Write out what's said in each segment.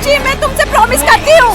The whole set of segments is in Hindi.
जी मैं तुमसे प्रॉमिस करती हूँ।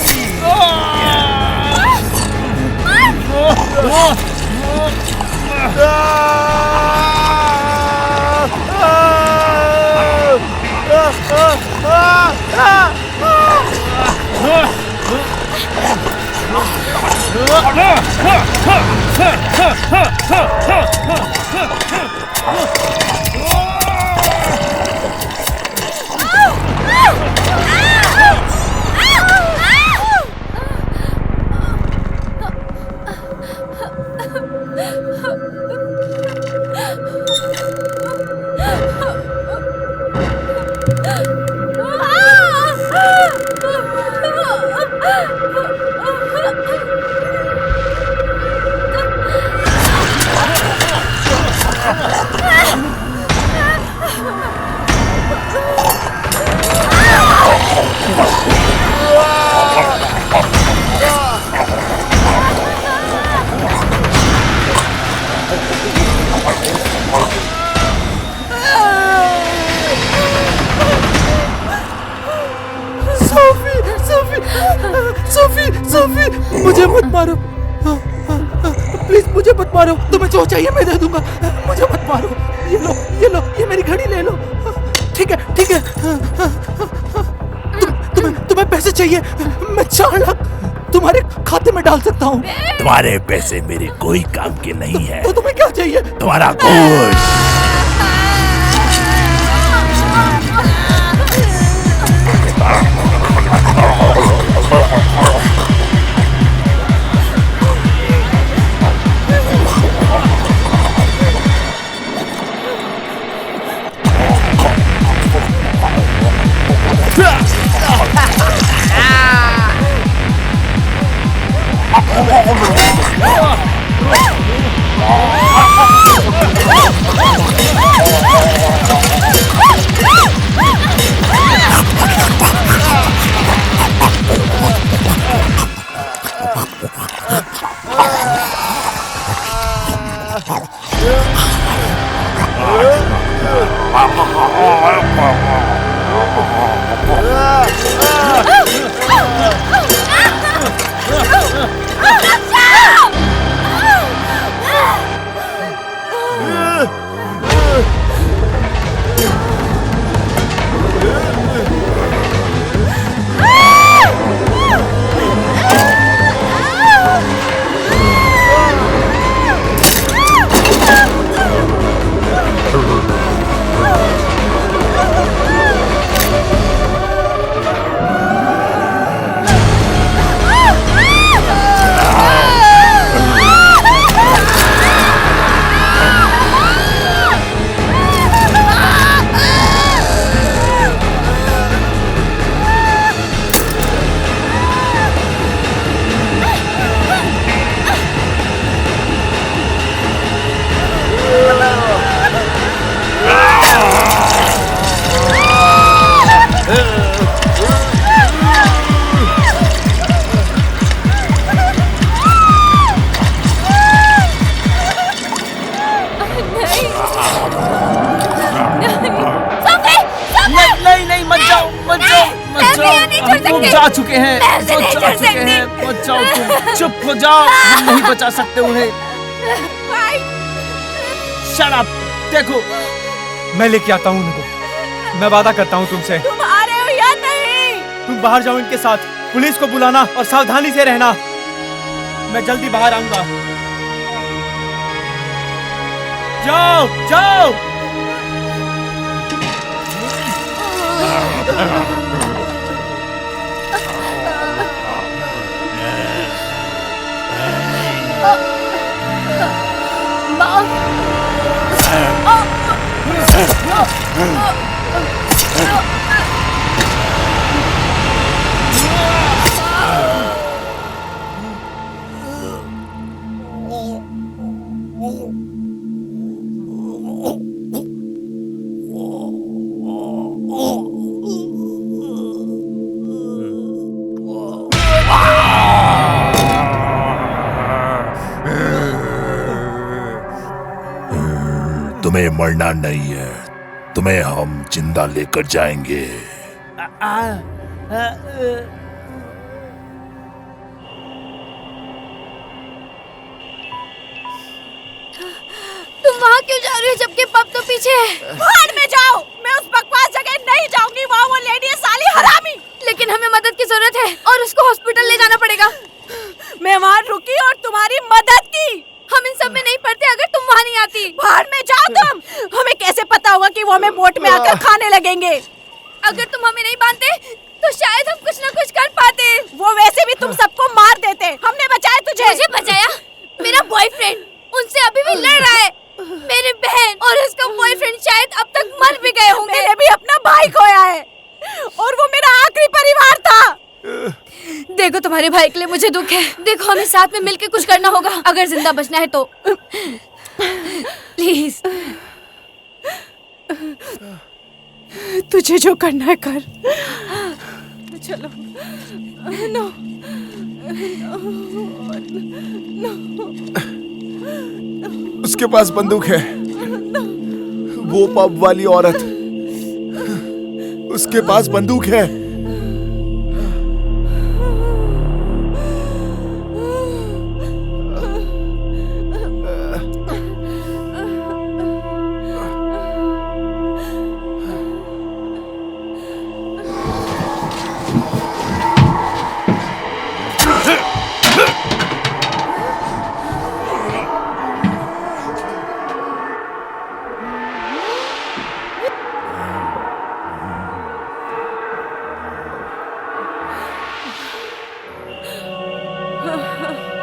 सोफी, मुझे मत मारो, प्लीज मुझे मत मारो, तुम्हें जो चाहिए मैं दे दूंगा, मुझे मत मारो। ये लो, ये मेरी घड़ी ले लो। ठीक है। तुम्हें पैसे चाहिए, मैं 4 लाख तुम्हारे खाते में डाल सकता हूँ। तुम्हारे पैसे मेरे कोई काम के नहीं है। तो तुम्हें क्या चाहिए? तुम्हारा गोश्त। जा चुके हैं, मत जाओ तुम, चुप हो जाओ, हम नहीं बचा सकते उन्हें। शट अप, देखो मैं लेके आता हूँ उनको, मैं वादा करता हूँ तुमसे। तुम आ रहे हो या नहीं? तुम बाहर जाओ इनके साथ, पुलिस को बुलाना और सावधानी से रहना। मैं जल्दी बाहर आऊंगा। जाओ जाओ। तुम्हें मरना नहीं है, तुम्हें हम जिंदा लेकर जाएंगे। तुम वहाँ क्यों जा रही हो जबकि पप तो पीछे है? बाहर में जाओ। मैं उस बकवास जगह नहीं जाऊंगी। वहाँ वो लेडी है, साली हरामी। लेकिन हमें मदद की जरूरत है और उसको हॉस्पिटल ले जाना पड़ेगा। मैं वहाँ रुकी और तुम्हारी मदद की। हम इन सब में नहीं पड़ते अगर तुम वहाँ नहीं आती। बाहर में जाओ तुम। हमें कैसे पता होगा कि वो हमें बोट में आकर खाने लगेंगे? अगर तुम हमें नहीं बांधते तो शायद हम कुछ न कुछ कर पाते। वो वैसे भी तुम सबको मार देते। हमने बचाया तुझे। मुझे बचाया? मेरा बॉयफ्रेंड उनसे अभी भी लड़ रहा है। मेरी बहन और उसका बॉयफ्रेंड शायद अब तक मर भी गए होंगे। मैंने भी अपना भाई खोया है और वो मेरा आखिरी परिवार था। देखो तुम्हारे भाई के लिए मुझे दुख है। देखो हमें साथ में मिलकर कुछ करना होगा अगर जिंदा बचना है तो। प्लीज तुझे जो करना है कर। चलो। नो उसके पास बंदूक है। वो पब वाली औरत, उसके पास बंदूक है।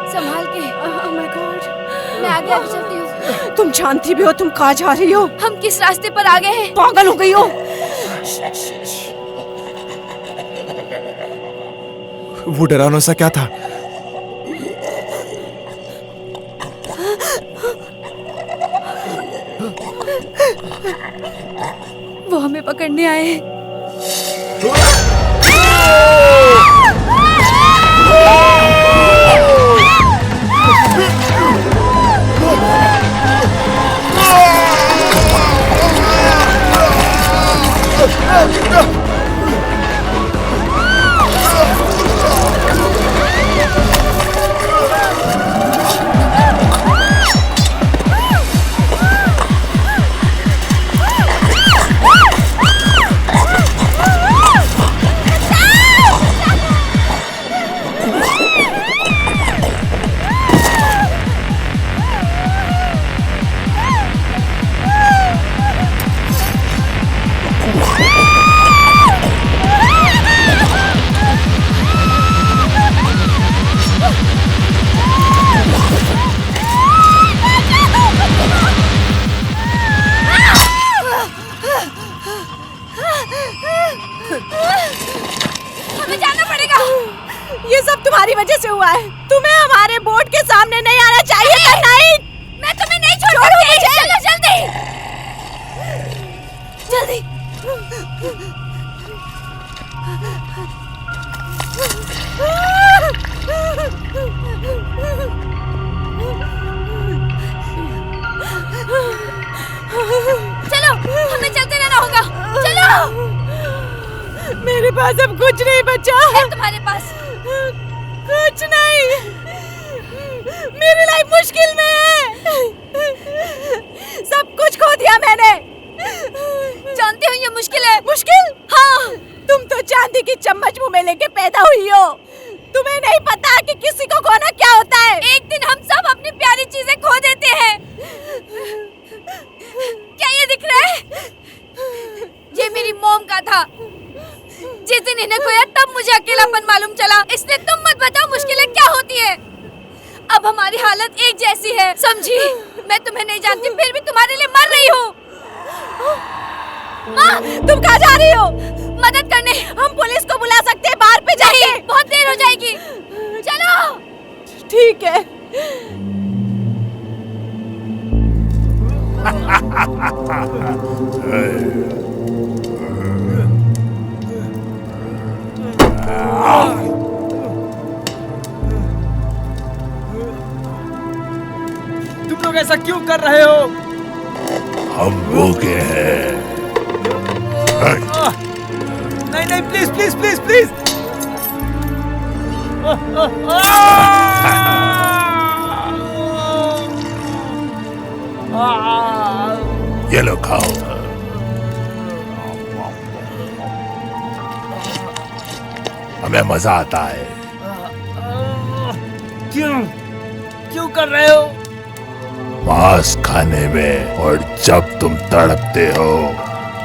संभाल के। Oh my God. मैं आगे आगे चलती हूँ। तुम जानती भी हो तुम कहाँ जा रही हो? हम किस रास्ते पर आ गए हैं? पागल हो गई हो? वो डरावना सा क्या था? वो हमें पकड़ने आए हैं। हमें जाना पड़ेगा। ये सब तुम्हारी वजह से हुआ है। तुम्हें हमारे बोट के सामने नहीं आना चाहिए था। नहीं, मैं तुम्हें नहीं छोड़ूंगी। चलो जल्दी जल्दी। चलो हमें चलते रहना होगा। चलो। मेरे पास अब कुछ नहीं बचा है। तुम्हारे पास कुछ नहीं। मेरी लाइफ मुश्किल में है। सब कुछ खो दिया मैंने। जानती हो ये मुश्किल है। मुश्किल? हाँ। तुम तो चांदी की चम्मच मुंह में लेके पैदा हुई हो। तुम्हें नहीं पता कि किसी को खोना क्या होता है। एक दिन हम सब अपनी प्यारी चीजें खो देते हैं। क्या ये दिख रहा है? ये मेरी मॉम का था। जिस दिन इन्हें खोया तब मुझे अकेलापन मालूम चला। इसलिए तुम मत बताओ मुश्किलें क्या होती है। अब हमारी हालत एक जैसी है, समझी? मैं तुम्हें नहीं जानती फिर भी तुम्हारे लिए मर रही हूँ। माँ, तुम कहाँ जा रही हो? मदद करने। हम पुलिस को बुला सकते हैं बाहर पे जाइए। बहुत देर हो जाएगी। चलो। ठीक है। तुम लोग ऐसा क्यों कर रहे हो? हम भूखे हैं। नहीं नहीं नहीं प्लीज प्लीज प्लीज प्लीज। ये लो खाओ। हमें मजा आता है। क्यों क्यों कर रहे हो? मांस खाने में, और जब तुम तड़पते हो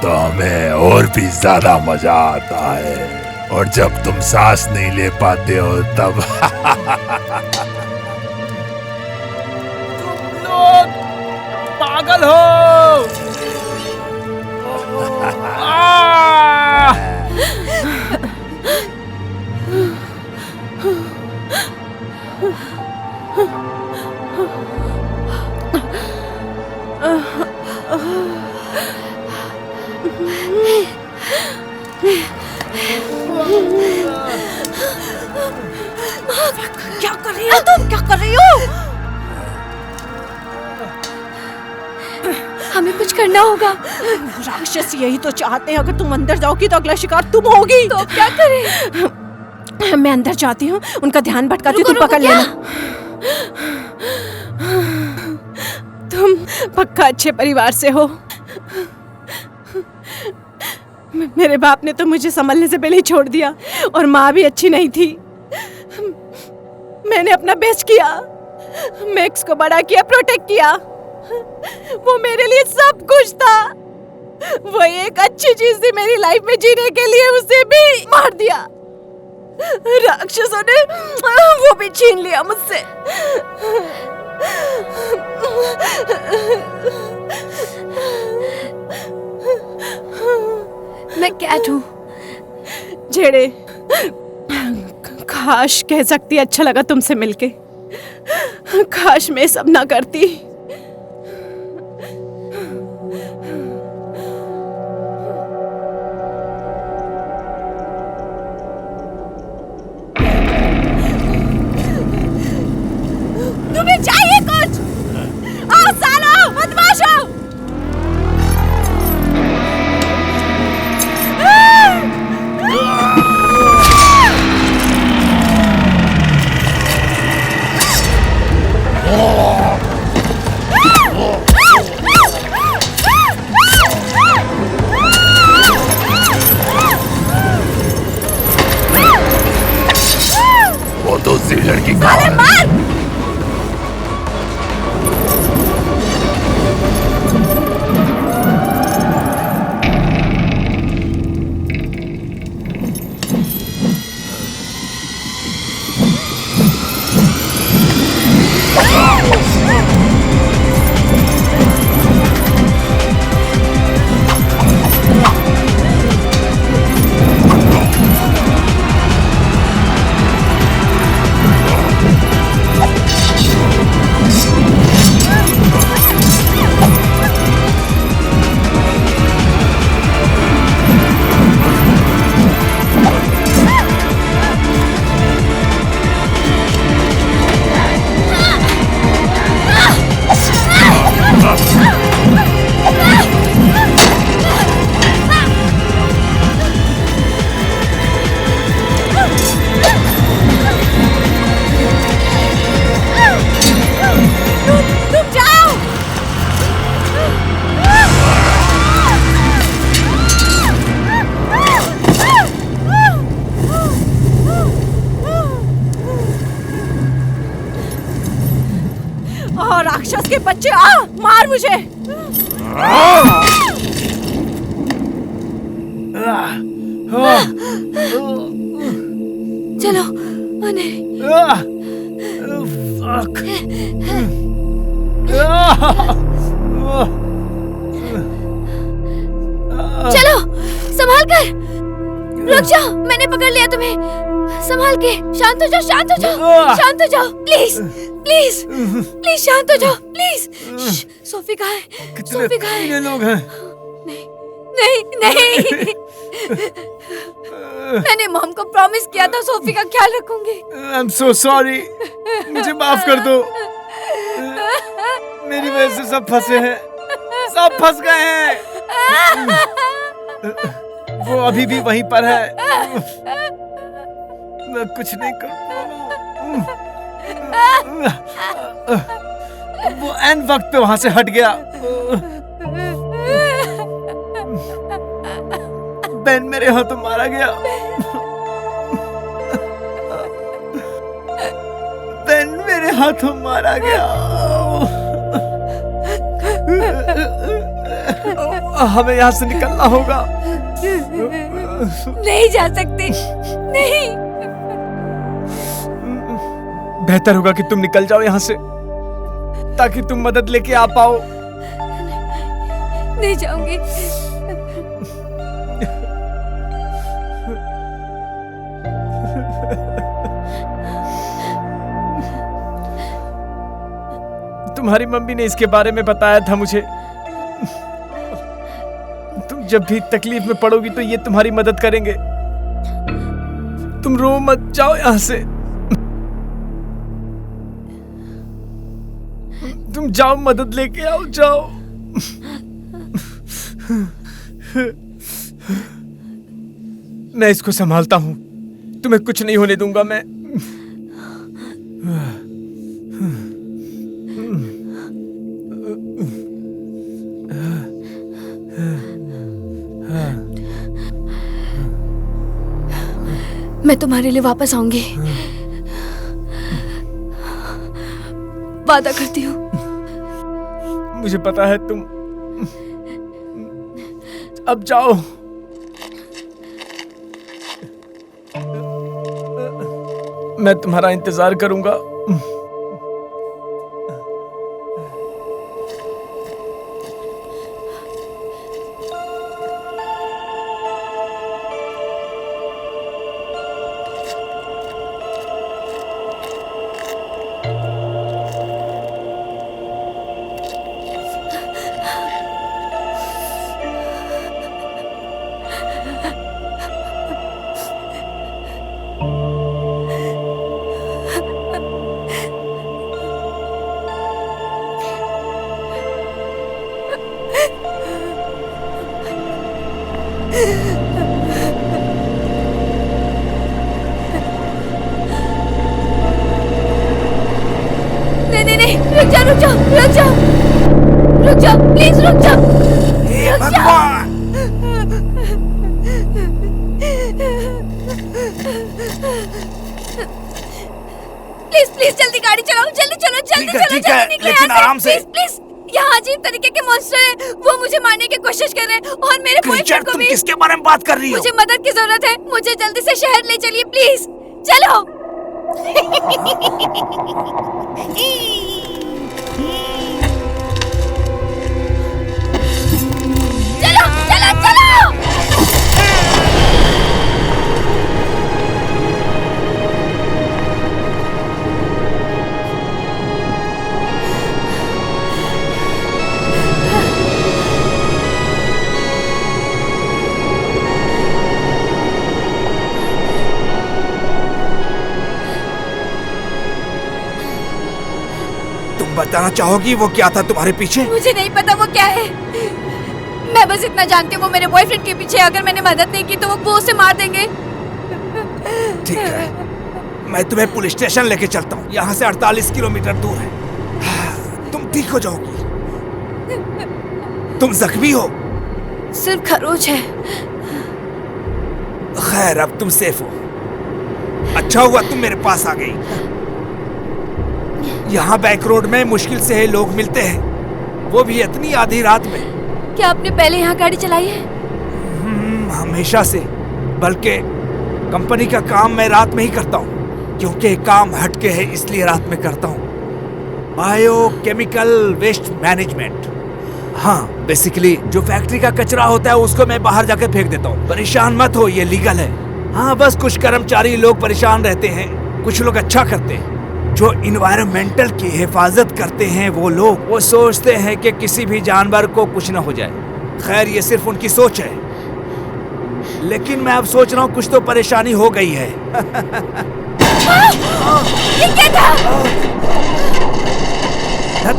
तो हमें और भी ज्यादा मजा आता है, और जब तुम सांस नहीं ले पाते हो तब तुम लोग पागल हो। क्या कर रही हो तुम? क्या कर रही हो? हमें कुछ करना होगा। राक्षस यही तो चाहते हैं, अगर तुम अंदर जाओगी तो अगला शिकार तुम होगी। तो क्या करें? मैं अंदर जाती हूँ, उनका ध्यान भटकाती हूँ, तुम पकड़ लेना। तुम पक्का अच्छे परिवार से हो। मेरे बाप ने तो मुझे संभलने से पहले ही छोड़ दिया, और माँ भी अच्छी नहीं थी। मैंने अपना बेस्ट किया, मैक्स को बड़ा किया, प्रोटेक्ट किया। वो मेरे लिए सब कुछ था। वो एक अच्छी चीज थी मेरी लाइफ में जीने के लिए, उसे भी मार दिया। राक्षसों ने वो भी छीन लिया मुझसे। मैं कैट हूँ। जेड़े, काश कह सकती अच्छा लगा तुमसे मिलके। काश मैं सब ना करती। तुम्हें चाहिए कुछ? आओ सालो, बदमाशो! वो दूसरी लड़की कहाँ है? राक्षस के बच्चे, आ मार मुझे। चलो, नहीं। चलो, संभाल कर। रुक जाओ, मैंने पकड़ लिया तुम्हें। संभाल के, शांत हो जाओ, शांत हो जाओ, शांत हो जाओ, प्लीज प्लीज प्लीज शांत हो जाओ, प्लीज। सोफी कहाँ है? सोफी कहाँ है? लोग हैं। नहीं नहीं, मैंने मॉम को प्रॉमिस किया था सोफी का ख्याल रखूंगी। आई एम सो सॉरी, मुझे माफ कर दो। मेरी वजह से सब फंसे हैं, सब फंस गए हैं। वो अभी भी वहीं पर है। मैं कुछ नहीं कर पाऊँ। वो ऐन वक्त पे वहां से हट गया। बेन मेरे हाथों मारा गया। बेन मेरे हाथों मारा गया। हमें यहाँ से निकलना होगा। नहीं जा सकते, नहीं। बेहतर होगा कि तुम निकल जाओ यहाँ से, ताकि तुम मदद लेके आ पाओ। नहीं जाऊंगी। तुम्हारी मम्मी ने इसके बारे में बताया था मुझे। तुम जब भी तकलीफ में पड़ोगी तो ये तुम्हारी मदद करेंगे। तुम रो मत, जाओ यहाँ से। तुम जाओ, मदद लेके आओ, जाओ। मैं इसको संभालता हूं, तुम्हें कुछ नहीं होने दूंगा मैं। मैं तुम्हारे लिए वापस आऊंगी, वादा करती हूँ। मुझे पता है तुम। अब जाओ। मैं तुम्हारा इंतजार करूंगा। नहीं, रुक जाओ, प्लीज रुक जाओ। प्लीज जल्दी गाड़ी चलाओ, जल्दी चलो, जल्दी चलो, ठीक है, निकलो लेकिन यहाँ से। आराम से। प्लीज, यहाँ अजीब तरीके के मॉन्स्टर हैं, वो मुझे मारने की कोशिश कर रहे हैं और मेरे बॉयफ्रेंड को तुम भी। किसके बारे में बात कर रही हो? मुझे मदद की जरूरत है, मुझे जल्दी से शहर ले चलिए प्लीज, चलो। चलो। बताना चाहोगी वो क्या था तुम्हारे पीछे? मुझे नहीं पता वो क्या है, मैं बस इतना जानती हूँ वो मेरे बॉयफ्रेंड के पीछे। अगर मैंने मदद नहीं की तो वो उसे मार देंगे। ठीक है, मैं तुम्हें पुलिस स्टेशन लेके चलता हूँ, यहाँ से 48 किलोमीटर दूर है। तुम ठीक हो जाओगी। तुम जख्मी हो? सिर्फ खरोच है। खैर, अब तुम सेफ हो। अच्छा हुआ तुम मेरे पास आ गई। यहाँ बैक रोड में मुश्किल से ही लोग मिलते हैं, वो भी इतनी आधी रात में। क्या आपने पहले यहाँ गाड़ी चलाई है? हमेशा से, बल्कि कंपनी का काम मैं रात में ही करता हूँ, क्योंकि काम हटके है इसलिए रात में करता हूँ। Biochemical waste management. हाँ, बेसिकली जो फैक्ट्री का कचरा होता है उसको मैं बाहर जाकर फेंक देता हूँ। परेशान मत हो, ये लीगल है। हाँ, बस कुछ कर्मचारी लोग परेशान रहते हैं, कुछ लोग अच्छा करते हैं। जो इन्वायरमेंटल की हिफाजत करते हैं वो सोचते हैं कि किसी भी जानवर को कुछ न हो जाए। खैर, ये सिर्फ उनकी सोच है, लेकिन मैं अब सोच रहा हूँ कुछ तो परेशानी हो गई है। ये क्या था?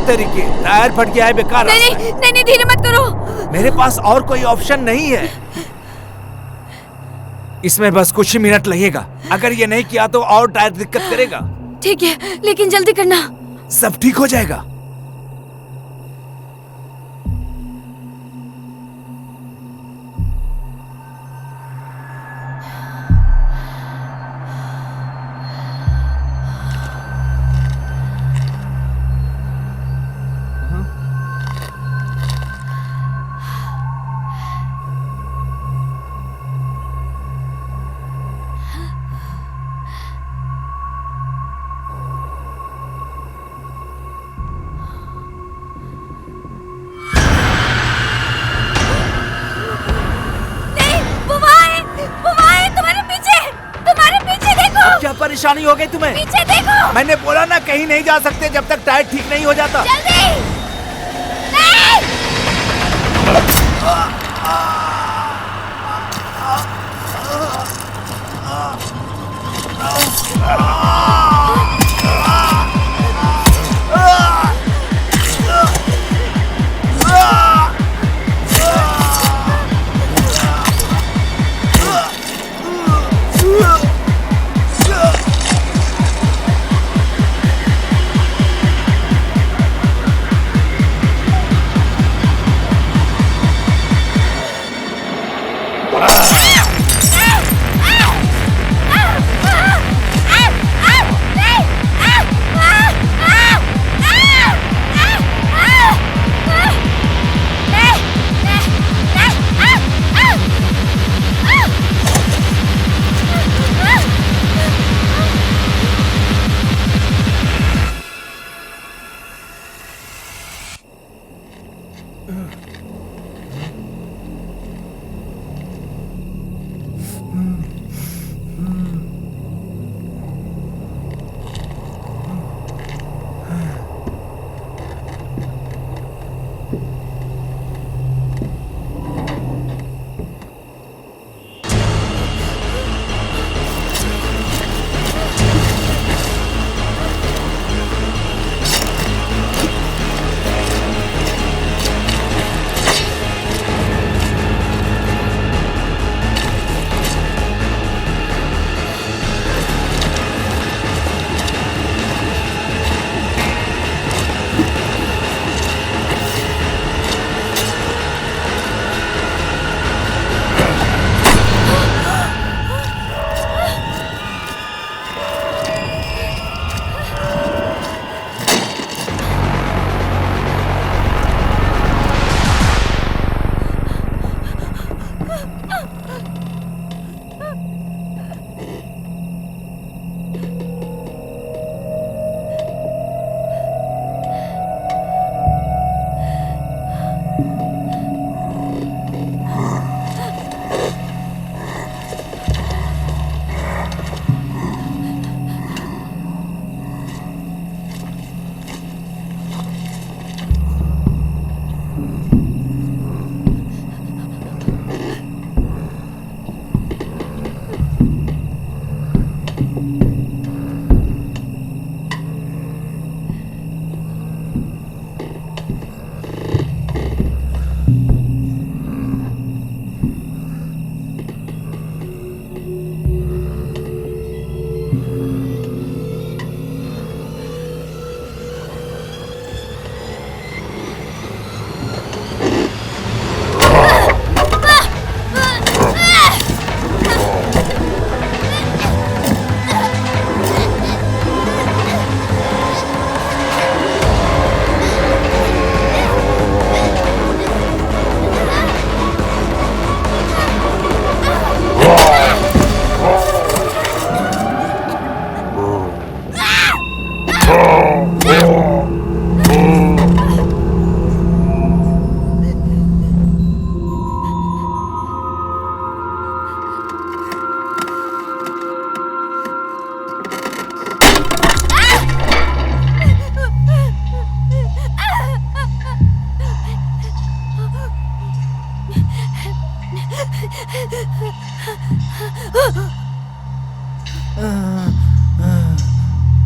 तरीके टायर फट गया है, बेकार। नहीं, धीरे मत करो। मेरे पास और कोई ऑप्शन नहीं है। इसमें बस कुछ ही मिनट लगेगा। अगर ये नहीं किया तो और टायर दिक्कत करेगा। ठीक है, लेकिन जल्दी करना। सब ठीक हो जाएगा। क्या परेशानी हो गई तुम्हें? पीछे देखो। मैंने बोला ना कहीं नहीं जा सकते जब तक टायर ठीक नहीं हो जाता। जल्दी। नहीं।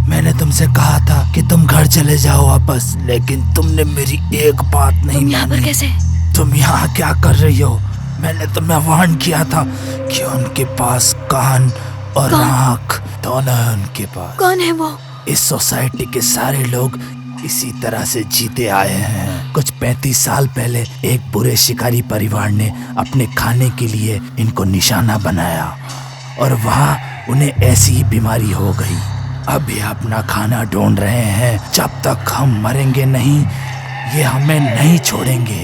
मैंने तुमसे कहा था कि तुम घर चले जाओ वापस, लेकिन तुमने मेरी एक बात नहीं तुम यहाँ पर मानी। कैसे? तुम यहाँ क्या कर रही हो? मैंने तुम्हें वार्न किया था कि उनके पास कान और आँख दोनों है उनके पास। कौन है वो? इस सोसाइटी के सारे लोग इसी तरह से जीते आए हैं। कुछ 35 साल पहले एक बुरे शिकारी परिवार ने अपने खाने के लिए इनको निशाना बनाया और वहाँ उन्हें ऐसी ही बीमारी हो गई। अब ये अपना खाना ढूंढ रहे हैं। जब तक हम मरेंगे नहीं ये हमें नहीं छोड़ेंगे।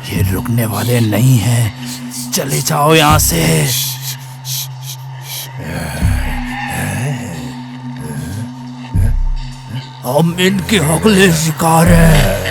ये रुकने वाले नहीं हैं। चले जाओ यहाँ से। हम इनके अगले शिकार हैं।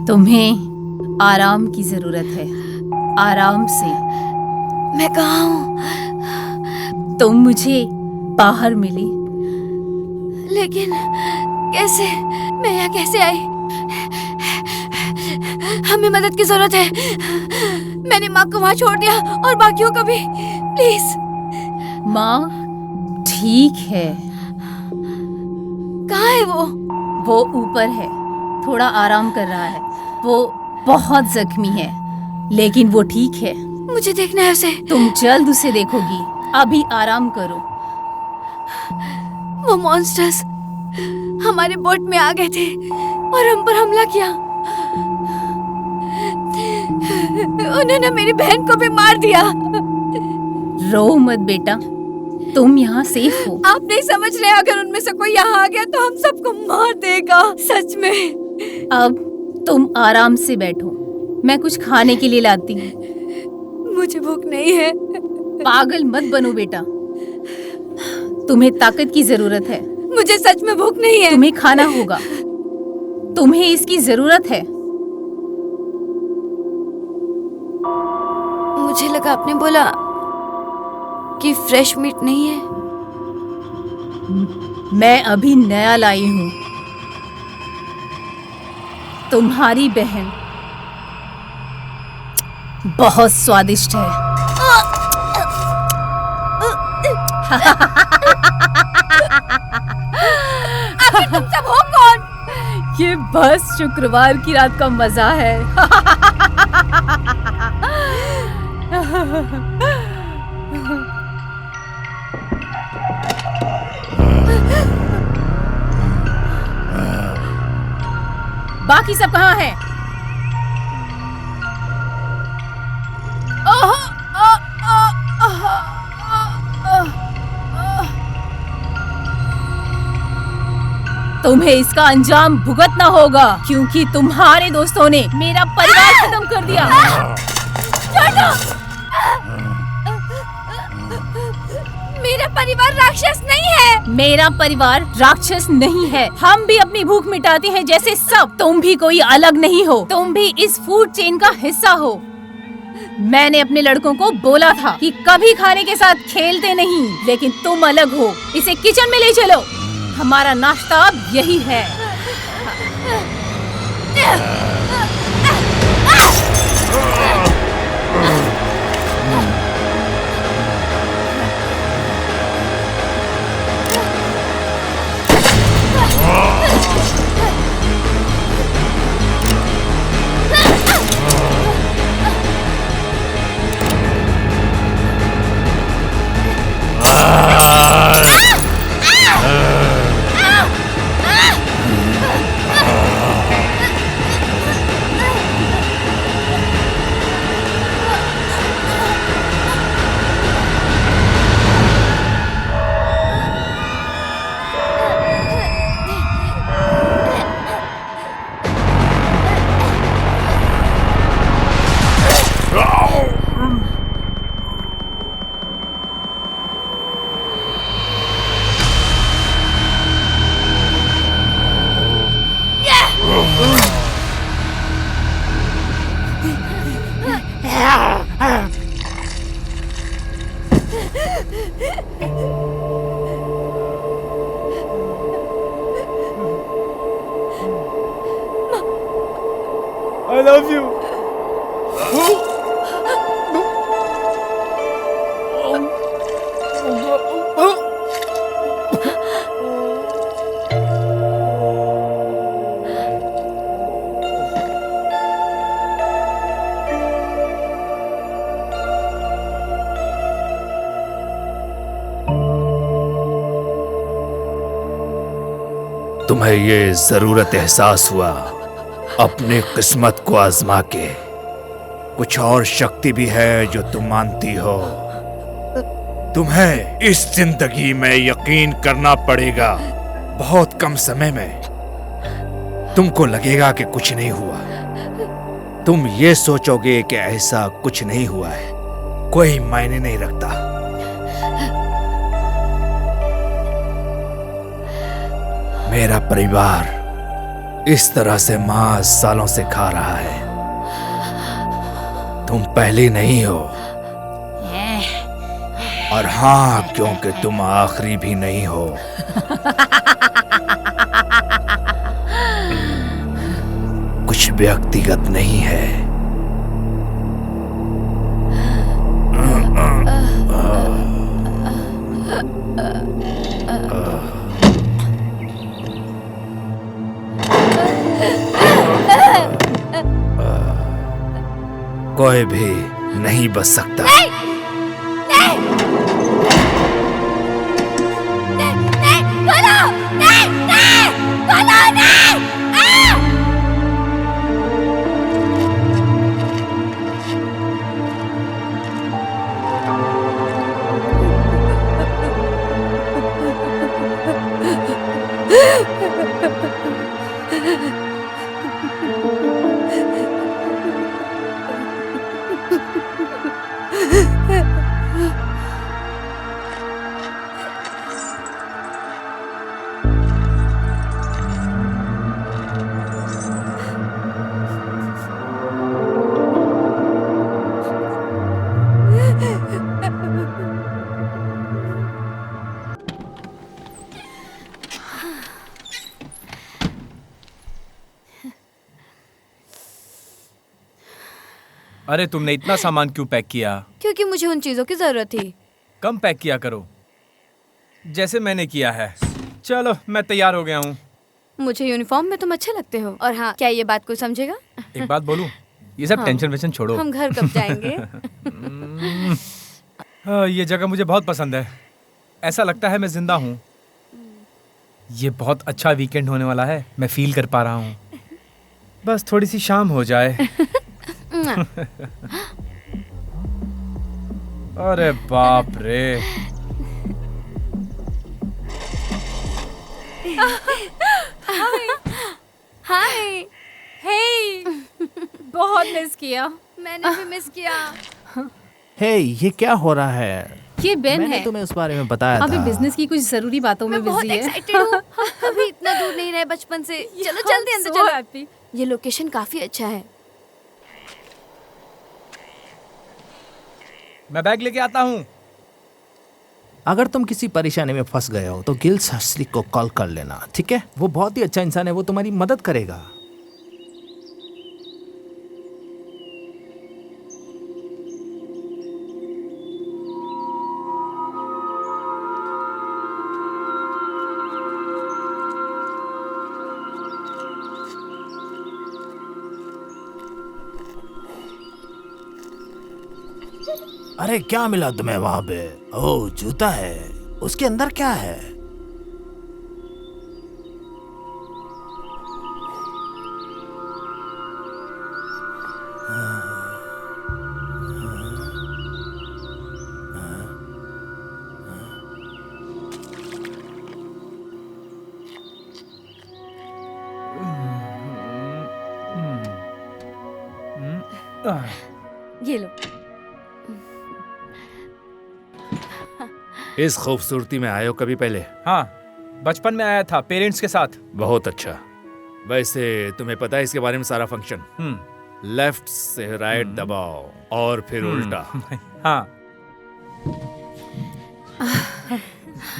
तुम्हें आराम की जरूरत है। आराम से। मैं कहाँ हूँ? तुम मुझे बाहर मिली। लेकिन कैसे? मैं यहाँ कैसे आई? हमें मदद की जरूरत है। मैंने माँ को वहाँ छोड़ दिया और बाकियों को भी। प्लीज। माँ ठीक है। कहाँ है वो? वो ऊपर है, थोड़ा आराम कर रहा है। वो बहुत जख्मी है लेकिन वो ठीक है। मुझे देखना है उसे। तुम जल्द उसे देखोगी। अभी आराम करो। वो मॉन्स्टर्स हमारे बोट में आ गए थे और हम पर हमला किया। उन्होंने मेरी बहन को भी मार दिया। रो मत बेटा, तुम यहाँ सेफ हो। आप नहीं समझ रहे, अगर उनमें से कोई यहाँ आ गया तो हम सबको मार देगा। सच में। अब तुम आराम से बैठो, मैं कुछ खाने के लिए लाती हूँ। मुझे भूख नहीं है। पागल मत बनो बेटा, तुम्हें ताकत की जरूरत है। मुझे सच में भूख नहीं है। तुम्हें खाना होगा, तुम्हें इसकी जरूरत है। मुझे लगा आपने बोला कि फ्रेश मीट नहीं है। मैं अभी नया लाई हूँ। तुम्हारी बहन बहुत स्वादिष्ट है। आखिर तुम सब हो कौन? ये बस शुक्रवार की रात का मजा है। बाकी सब कहाँ हैं? तुम्हें इसका अंजाम भुगतना होगा क्योंकि तुम्हारे दोस्तों ने मेरा परिवार खत्म कर दिया। मेरा परिवार राक्षस नहीं है। मेरा परिवार राक्षस नहीं है। हम भी अपनी भूख मिटाते हैं जैसे सब। तुम भी कोई अलग नहीं हो, तुम भी इस फूड चेन का हिस्सा हो। मैंने अपने लड़कों को बोला था कि कभी खाने के साथ खेलते नहीं, लेकिन तुम अलग हो। इसे किचन में ले चलो, हमारा नाश्ता अब यही है। I love you. तुम्हें ये जरूरत एहसास हुआ अपनी किस्मत को आजमा के। कुछ और शक्ति भी है जो तुम मानती हो। तुम्हें इस जिंदगी में यकीन करना पड़ेगा। बहुत कम समय में तुमको लगेगा कि कुछ नहीं हुआ। तुम ये सोचोगे कि ऐसा कुछ नहीं हुआ है, कोई मायने नहीं रखता। मेरा परिवार इस तरह से मां सालों से खा रहा है। तुम पहली नहीं हो, और हाँ, क्योंकि तुम आखिरी भी नहीं हो। कुछ व्यक्तिगत नहीं है। कोई भी नहीं बच सकता। अरे तुमने इतना सामान क्यों पैक किया? क्योंकि मुझे उन चीजों की जरूरत थी। कम पैक किया करो, जैसे मैंने किया है। चलो, मैं तैयार हो गया हूँ। मुझे यूनिफॉर्म में तुम अच्छे लगते हो। और हाँ, क्या ये बात कोई समझेगा? एक बात बोलूं, ये सब हाँ। टेंशन वेंशन छोड़ो। हम घर कब जाएंगे? ये जगह मुझे बहुत पसंद है। ऐसा लगता है मैं जिंदा हूँ। ये बहुत अच्छा वीकेंड होने वाला है, मैं फील कर पा रहा हूँ। बस थोड़ी सी शाम हो जाए। अरे बाप रे। हाय। हे, बहुत मिस किया। मैंने भी मिस किया। हे, ये क्या हो रहा है? ये बेन मैंने है। तुम्हें उस बारे में बताया अभी था। बिजनेस की कुछ जरूरी बातों में मैं बहुत बिजी है। एक्साइटेड हूँ। हम कभी इतना दूर नहीं रहे बचपन से। चलो जल्दी अंदर चलो। ये लोकेशन काफी अच्छा है। मैं बैग लेके आता हूँ। अगर तुम किसी परेशानी में फंस गए हो तो गिल्स हस्ली को कॉल कर लेना, ठीक है? वो बहुत ही अच्छा इंसान है, वो तुम्हारी मदद करेगा। अरे क्या मिला तुम्हें वहां पे? ओह, जूता है। उसके अंदर क्या है? ये लो। इस खूबसूरती में आए हो कभी पहले? हाँ, बचपन में आया था पेरेंट्स के साथ। बहुत अच्छा। वैसे तुम्हें पता है इसके बारे में सारा फंक्शन? लेफ्ट से राइट दबाओ और फिर उल्टा। हाँ।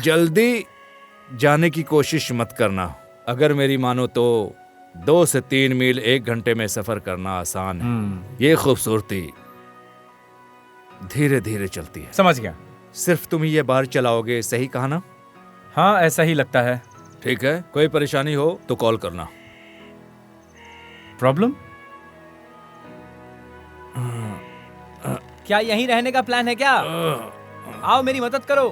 जल्दी जाने की कोशिश मत करना। अगर मेरी मानो तो 2 से 3 मील 1 घंटे में सफर करना आसान है। ये खूबसूरती धीरे धीरे चलती है। समझ गया। सिर्फ तुम ही ये बार चलाओगे, सही कहा ना? हाँ, ऐसा ही लगता है। ठीक है, कोई परेशानी हो तो कॉल करना। प्रॉब्लम? क्या यहीं रहने का प्लान है क्या? आओ मेरी मदद करो।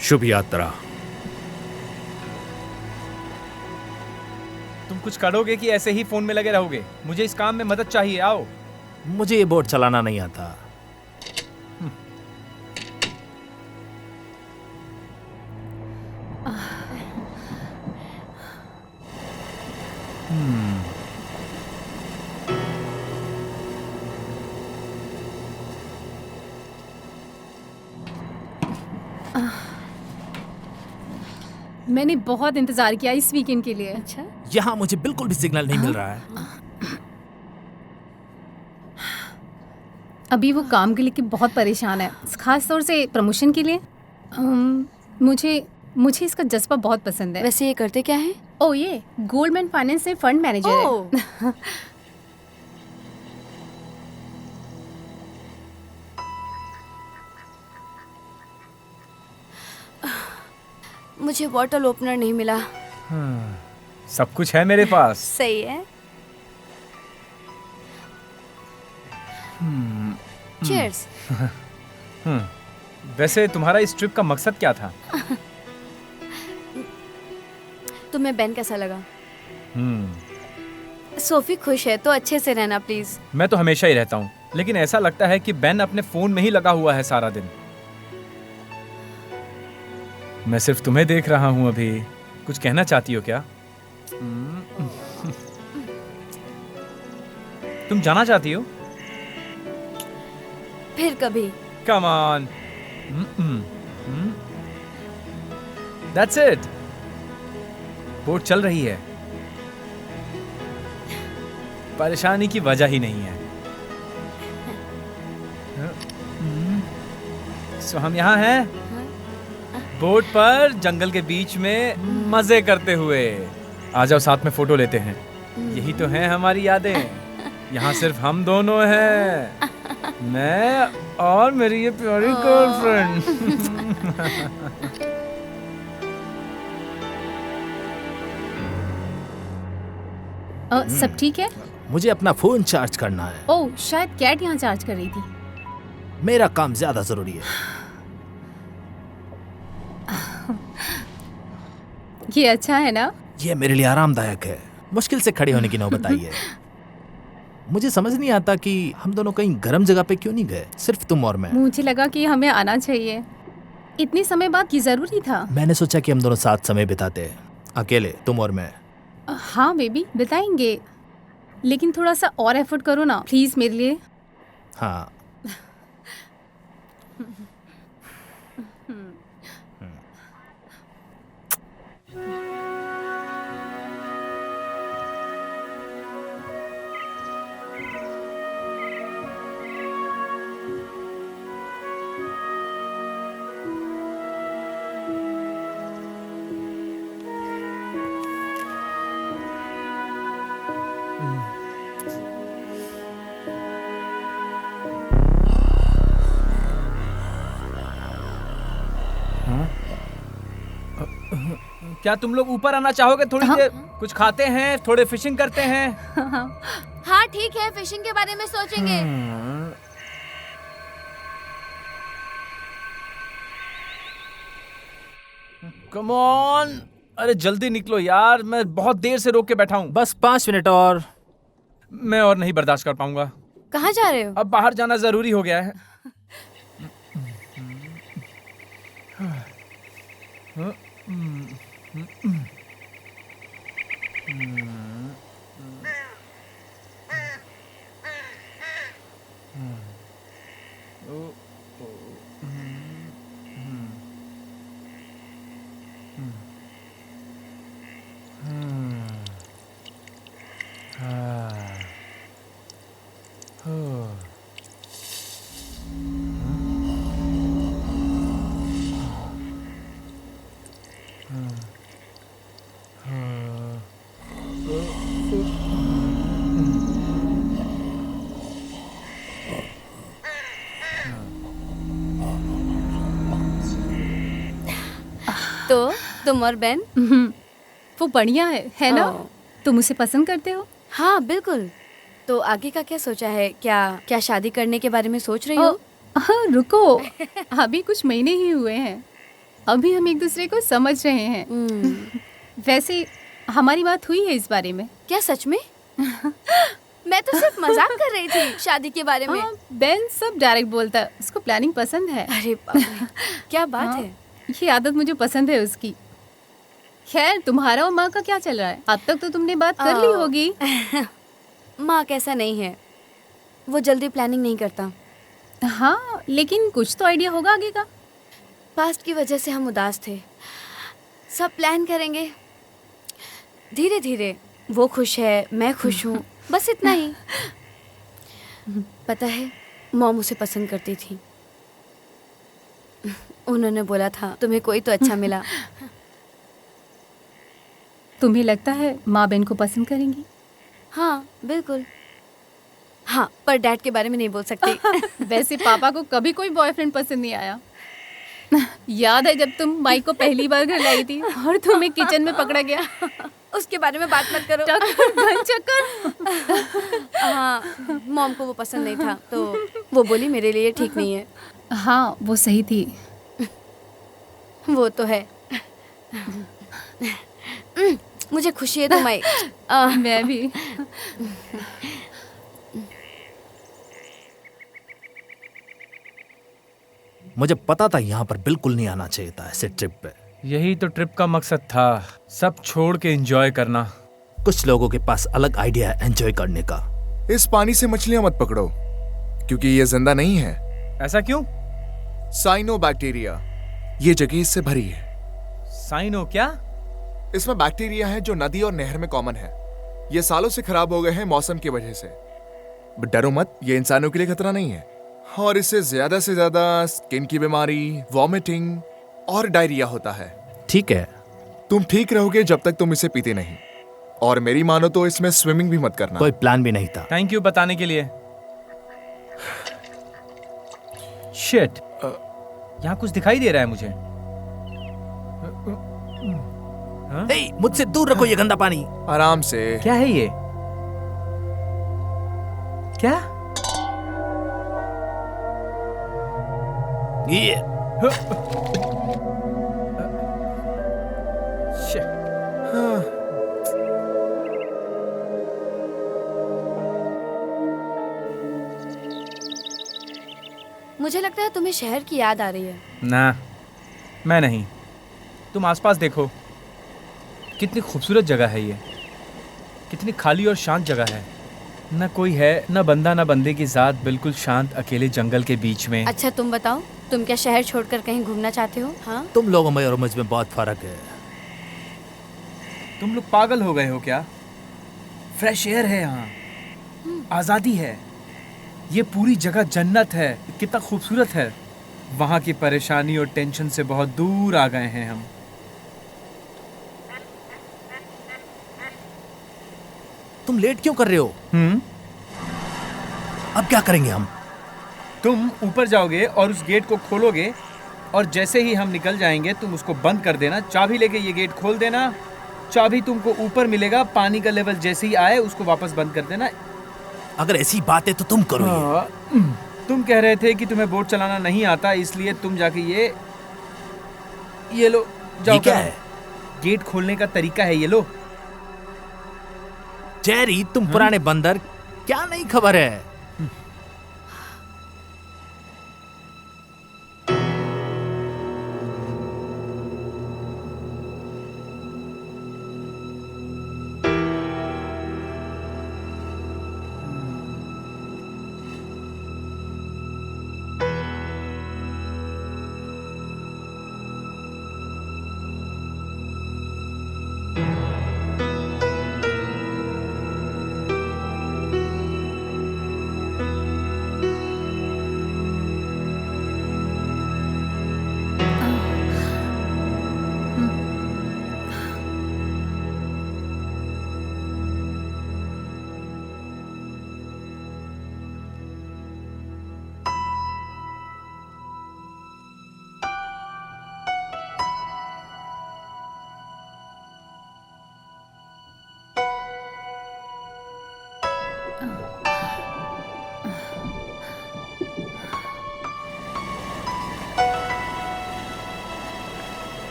शुभ यात्रा। तुम कुछ करोगे कि ऐसे ही फोन में लगे रहोगे? मुझे इस काम में मदद चाहिए। आओ। मुझे ये बोट चलाना नहीं आता। मैंने बहुत इंतजार किया इस वीकेंड के लिए। अच्छा, यहाँ मुझे बिल्कुल भी सिग्नल नहीं मिल रहा है। अभी वो काम के लिए बहुत परेशान है, खास तौर से प्रमोशन के लिए। मुझे इसका जज्बा बहुत पसंद है। वैसे ये करते क्या है? ओ, ये गोल्डमैन फाइनेंस में फंड मैनेजर है। मुझे बॉटल ओपनर नहीं मिला। सब कुछ है मेरे पास। सही है। चीयर्स। वैसे तुम्हारा इस ट्रिप का मकसद क्या था? तुम्हें बेन कैसा लगा? सोफी खुश है तो अच्छे से रहना प्लीज। मैं तो हमेशा ही रहता हूँ, लेकिन ऐसा लगता है कि बेन अपने फोन में ही लगा हुआ है सारा दिन। मैं सिर्फ तुम्हें देख रहा हूँ अभी। कुछ कहना चाहती हो क्या? तुम जाना चाहती हो? फिर कभी। Come on. That's it. Boat चल रही है। परेशानी की वजह ही नहीं है। सो हम यहाँ हैं बोट पर, जंगल के बीच में मजे करते हुए। आ जाओ साथ में फोटो लेते हैं। यही तो हैं हमारी यादें। यहाँ सिर्फ हम दोनों हैं, मैं और मेरी ये प्यारी गर्लफ्रेंड। सब ठीक है? मुझे अपना फोन चार्ज करना है। ओह, शायद कैट यहाँ चार्ज कर रही थी। मेरा काम ज्यादा जरूरी है। ये अच्छा है ना? ये मेरे लिए आरामदायक है। मुश्किल से खड़े होने की नौबत आई है। मुझे समझ नहीं आता कि हम दोनों कहीं गर्म जगह पे क्यों नहीं गए, सिर्फ तुम और मैं। मुझे लगा कि हमें आना चाहिए। इतने समय बाद ये जरूरी था। मैंने सोचा कि हम दोनों साथ समय बिताते हैं, अकेले, तुम और मैं। हाँ बेबी, बिताएंगे, लेकिन थोड़ा सा और एफर्ट करो ना प्लीज मेरे लिए। हाँ। क्या तुम लोग ऊपर आना चाहोगे थोड़ी देर? कुछ खाते हैं, थोड़े फिशिंग करते हैं। हाँ ठीक है, फिशिंग के बारे में सोचेंगे। कम ऑन, अरे जल्दी निकलो यार, मैं बहुत देर से रोक के बैठा हूँ। बस 5 मिनट और। मैं और नहीं बर्दाश्त कर पाऊंगा। कहाँ जा रहे हो? अब बाहर जाना जरूरी हो गया है। तो तुम और बेन? वो बढ़िया है ना? ओह। तुम उसे पसंद करते हो? हाँ बिल्कुल। तो आगे का क्या सोचा है? क्या शादी करने के बारे में सोच रही हो? हाँ रुको, अभी कुछ महीने ही हुए हैं, अभी हम एक दूसरे को समझ रहे हैं। वैसे हमारी बात हुई है इस बारे में। क्या सच में? मैं तो सिर्फ मजाक कर रही थी शादी के बारे में। हाँ, बेन सब डायरेक्ट बोलता है, उसको प्लानिंग पसंद है। अरे बाप रे, क्या बात हाँ, है। ये आदत मुझे पसंद है उसकी। खैर तुम्हारा और माँ का क्या चल रहा है? अब तक तो तुमने बात कर ली होगी। माँ कैसा नहीं है, वो जल्दी प्लानिंग नहीं करता। हाँ लेकिन कुछ तो आइडिया होगा आगे का। पास्ट की वजह से हम उदास थे। सब प्लान करेंगे धीरे धीरे। वो खुश है, मैं खुश हूँ, बस इतना ही। पता है, मॉम उसे पसंद करती थी। उन्होंने बोला था तुम्हें कोई तो अच्छा मिला। तुम्हें लगता है माँ बहन को पसंद करेंगी? हाँ बिल्कुल। हाँ पर डैड के बारे में नहीं बोल सकती। वैसे पापा को कभी कोई बॉयफ्रेंड पसंद नहीं आया। याद है जब तुम माइक को पहली बार घर लाई थी और तुम्हें किचन में पकड़ा गया? उसके बारे में बात मत करो। चक्कर। हाँ मॉम को वो पसंद नहीं था, तो वो बोली मेरे लिए ठीक नहीं है। हाँ वो सही थी। वो तो है। मुझे खुशी है तुम आई। मैं भी। मुझे पता था यहाँ पर बिल्कुल नहीं आना चाहिए था ऐसे ट्रिप पे। यही तो ट्रिप का मकसद था, सब छोड़ के एंजॉय करना। कुछ लोगों के पास अलग आइडिया है एंजॉय करने का। इस पानी से मछलियां मत पकड़ो, क्योंकि ये जिंदा नहीं है। ऐसा क्यों? साइनोबैक्टीरिया, ये जगह इससे भरी है। साइनो क्या? इसमें बैक्टीरिया है जो नदी और नहर में कॉमन है। ये सालों से खराब हो गए हैं मौसम की वजह से। बट डरो मत, ये इंसानों के लिए खतरा नहीं है। और इससे ज्यादा से ज्यादा स्किन की बीमारी, वॉमिटिंग और डायरिया होता है। ठीक है, तुम ठीक रहोगे जब तक तुम इसे पीते नहीं। और मेरी मानो तो इसमें स्विमिंग भी मत करना। कोई प्लान भी नहीं था। थैंक यू बताने के लिए। शिट, यहाँ कुछ दिखाई दे रहा है मुझे। हे, मुझसे दूर रखो ये गंदा पानी। आराम से। क्या है ये? क्या? ये मुझे लगता है तुम्हें शहर की याद आ रही है। ना, मैं नहीं। तुम आसपास देखो, कितनी खूबसूरत जगह है ये। कितनी खाली और शांत जगह है। ना कोई है, ना बंदा ना बंदे की जात, बिल्कुल शांत अकेले जंगल के बीच में। अच्छा तुम बताओ, तुम क्या शहर छोड़कर कहीं घूमना चाहते हो? हाँ तुम लोगों में और मुझ में बहुत फर्क है। तुम लोग पागल हो गए हो क्या? फ्रेश एयर है यहाँ, आज़ादी है, ये पूरी जगह जन्नत है। कितना खूबसूरत है। वहाँ की परेशानी और टेंशन से बहुत दूर आ गए हैं हम। तुम लेट क्यों कर रहे हो? अब क्या करेंगे हम? तुम ऊपर जाओगे और उस गेट को खोलोगे, और जैसे ही हम निकल जाएंगे तुम उसको बंद कर देना। चाबी लेके ये गेट खोल देना। चाबी तुमको ऊपर मिलेगा, पानी का लेवल जैसे ही आए उसको वापस बंद कर देना। अगर ऐसी बात है तो तुम करो ये। तुम कह रहे थे कि तुम्हें बोट चलाना नहीं आता, इसलिए तुम जाके ये लो, जाओ। ये क्या है? गेट खोलने का तरीका है, ये लो। जेरी, तुम पुराने बंदर, क्या नहीं खबर है?